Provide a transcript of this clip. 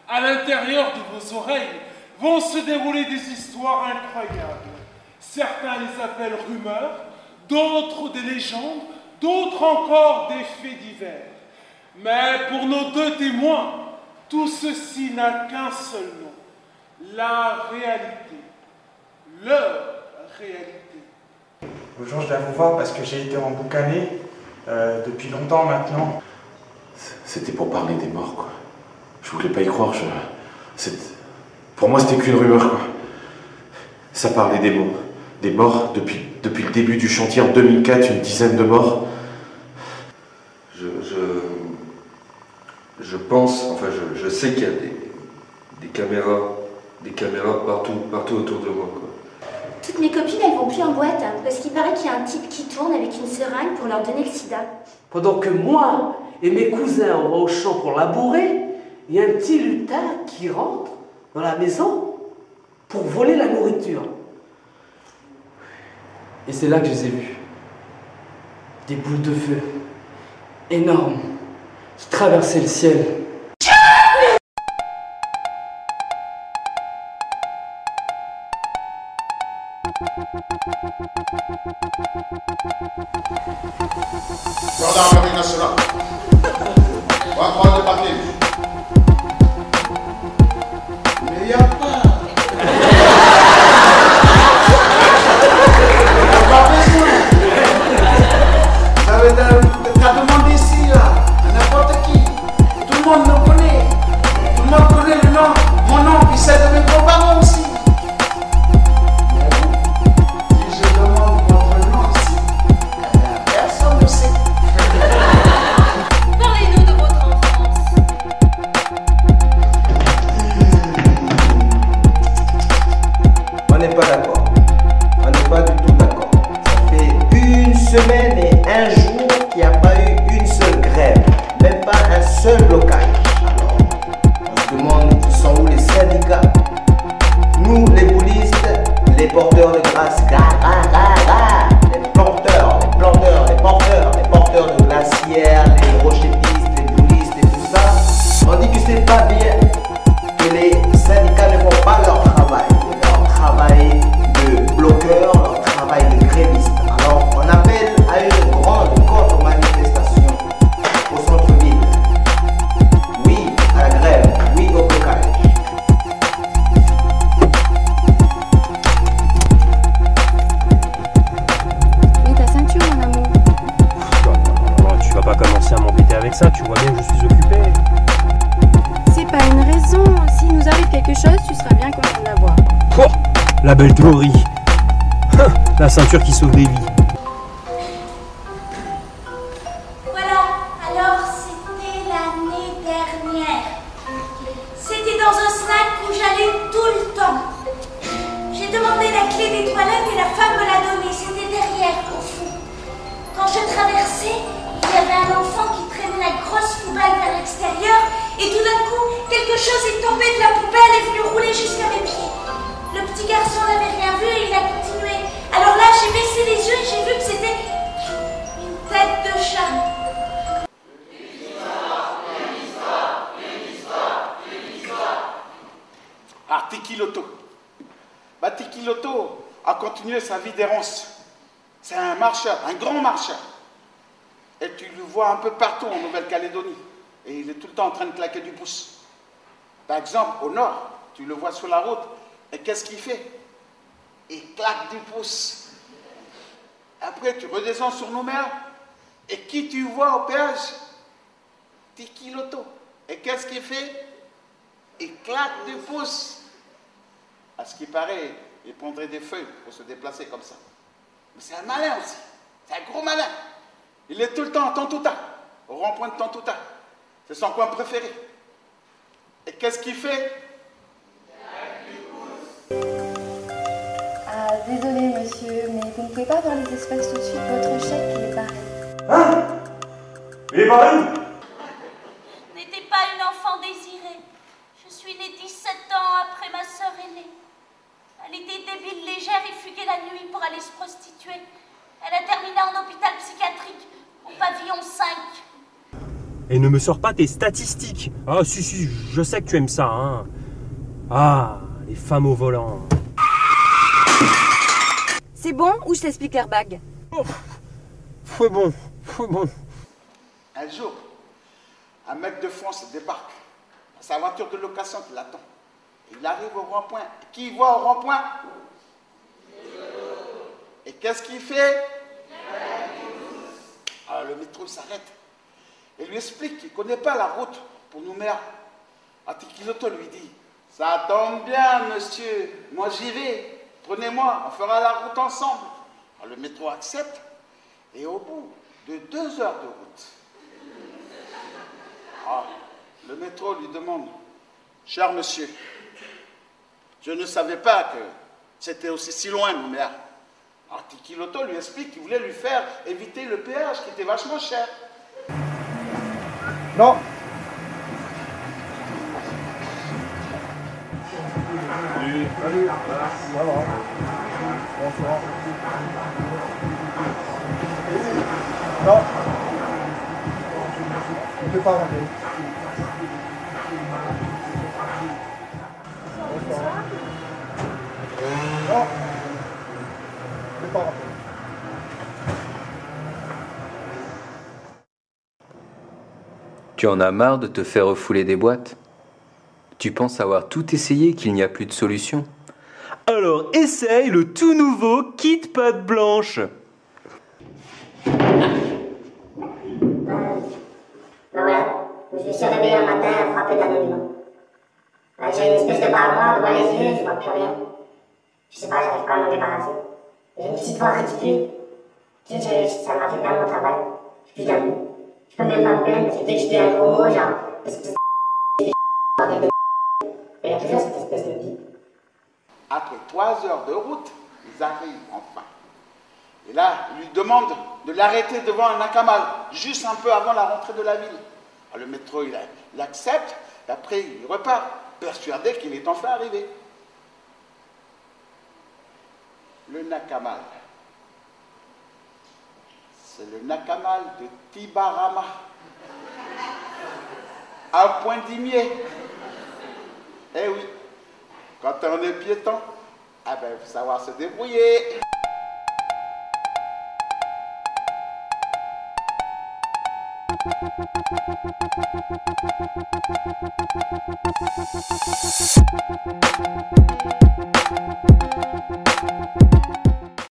À l'intérieur de vos oreilles vont se dérouler des histoires incroyables. Certains les appellent rumeurs, d'autres des légendes, d'autres encore des faits divers. Mais pour nos deux témoins, tout ceci n'a qu'un seul nom, la réalité, leur réalité. Bonjour, je viens vous voir parce que j'ai été emboucané depuis longtemps maintenant. C'était pour parler des morts, quoi. Je voulais pas y croire, pour moi c'était qu'une rumeur, quoi. Ça parlait des morts depuis le début du chantier en 2004, une dizaine de morts. Je pense, enfin je sais qu'il y a des caméras partout autour de moi, quoi. Toutes mes copines, elles vont plus en boîte, hein, parce qu'il paraît qu'il y a un type qui tourne avec une seringue pour leur donner le sida. Pendant que moi et mes cousins, on va au champ pour labourer, il y a un petit lutin qui rentre dans la maison pour voler la nourriture. Et c'est là que je les ai vus. Des boules de feu énormes qui traversaient le ciel. Gendarmerie nationale. Contrôle de papier. Mais il n'y a pas. Il n'y a pas besoin. Vous avez qu'à demander ici, là, à n'importe qui. Tout le monde me connaît. Tout le monde connaît le nom, mon nom, puis c'est de mes grands-parents aussi. Si je demande votre nom ici, personne ne sait. Parlez-nous de votre enfance. On n'est pas d'accord. On n'est pas du tout d'accord. Ça fait une semaine et un jour qu'il n'y a pas eu une seule grève. Même pas un seul blocage. Alors, on se demande, sont où les syndicats? Nous, les boulistes, les porteurs de grâce, les porteurs de glacières, les rochettistes, les boulistes et tout ça, on dit que c'est pas bien que les syndicats ne font pas leur travail de bloqueurs, leur travail de grévistes. Alors on appelle à une grande contre-manifestation au centre-ville. Oui à la grève, oui au blocage. Mets ta ceinture, mon amour. Non, tu vas pas commencer à m'embêter avec ça, tu vois bien que je suis occupé. C'est pas une raison. S'il nous arrive quelque chose, tu seras bien content de la voir. Oh, la belle théorie. La ceinture qui sauve des vies. Voilà, alors c'était l'année dernière. C'était dans un snack où j'allais tout le temps. J'ai demandé la clé des toilettes et la femme me l'a donnée. C'était derrière, au fond. Quand je traversais, il y avait un enfant qui traînait la grosse poubelle vers l'extérieur et tout d'un coup, quelque chose est tombé de la poubelle et est venu rouler jusqu'à mes pieds. Le petit garçon n'avait rien vu et il a continué. Alors là, j'ai baissé les yeux et j'ai vu que c'était une tête de chat. Ah, Tiki Loto. Bah, Tiki Loto a continué sa vie d'errance. C'est un marcheur, un grand marcheur. Et tu le vois un peu partout en Nouvelle-Calédonie. Et il est tout le temps en train de claquer du pouce. Par exemple, au nord, tu le vois sur la route. Et qu'est-ce qu'il fait? Il claque du pouce. Après, tu redescends sur Nouméa. Et qui tu vois au péage? Tiki Loto. Et qu'est-ce qu'il fait? Il claque du pouce. À ce qui paraît, il prendrait des feuilles pour se déplacer comme ça. Mais c'est un malin aussi. C'est un gros malin. Il est tout le temps à Tantouta, au rond-point de Tantouta. C'est son coin préféré. Et qu'est-ce qu'il fait? Ah, désolé, monsieur, mais vous ne pouvez pas voir les espèces tout de suite. Votre chèque, il est pareil. Hein? Il est pareil? N'était pas une enfant désirée. Je suis née 17 ans après ma sœur aînée. Elle était débile légère et fuguait la nuit pour aller se prostituer. Elle a terminé en hôpital psychiatrique, au pavillon 5. Et ne me sors pas tes statistiques. Ah si, je sais que tu aimes ça, hein. Ah, les femmes au volant. C'est bon ou je t'explique l'airbag? C'est bon. Un jour, un mec de France débarque. Sa voiture de location qui l'attend. Il arrive au rond-point. Qui voit au rond-point? Et qu'est-ce qu'il fait? Alors le métro s'arrête. Et lui explique qu'il ne connaît pas la route pour Nouméa. Atikiloto lui dit, ça tombe bien, monsieur. Moi j'y vais. Prenez-moi, on fera la route ensemble. Alors le métro accepte. Et au bout de 2 heures de route, le métro lui demande, cher monsieur, je ne savais pas que c'était aussi si loin, Nouméa. Alors Tikiloto lui explique qu'il voulait lui faire éviter le péage qui était vachement cher. Non. Salut. Bonsoir. Non. On ne peut pas rentrer. Bonsoir. Non. On ne peut pas rentrer. Tu en as marre de te faire refouler des boîtes? Tu penses avoir tout essayé et qu'il n'y a plus de solution? Alors essaye le tout nouveau kit pâte blanche. Voilà, je me suis réveillé un matin frappé d'anomie. J'ai une espèce de barre noire devant les yeux, je vois plus rien. Je sais pas, j'arrive pas à m'en débarrasser. J'ai une petite voix ridicule. Tu sais, ça m'a fait perdre mon travail. Je suis plus d'amis. Je peux même pas me plaindre parce que dès que je dis un gros mot, genre, espèce de il y a toujours cette espèce de bip. Après 3 heures de route, ils arrivent enfin. Et là, il lui demande de l'arrêter devant un nakamal, juste un peu avant la rentrée de la ville. Alors, le métro, il accepte, et après, il repart, persuadé qu'il est enfin arrivé. Le nakamal. C'est le nakamal de Tibarama. À Point d'Imier. Eh oui, quand on est piéton, il faut savoir se débrouiller.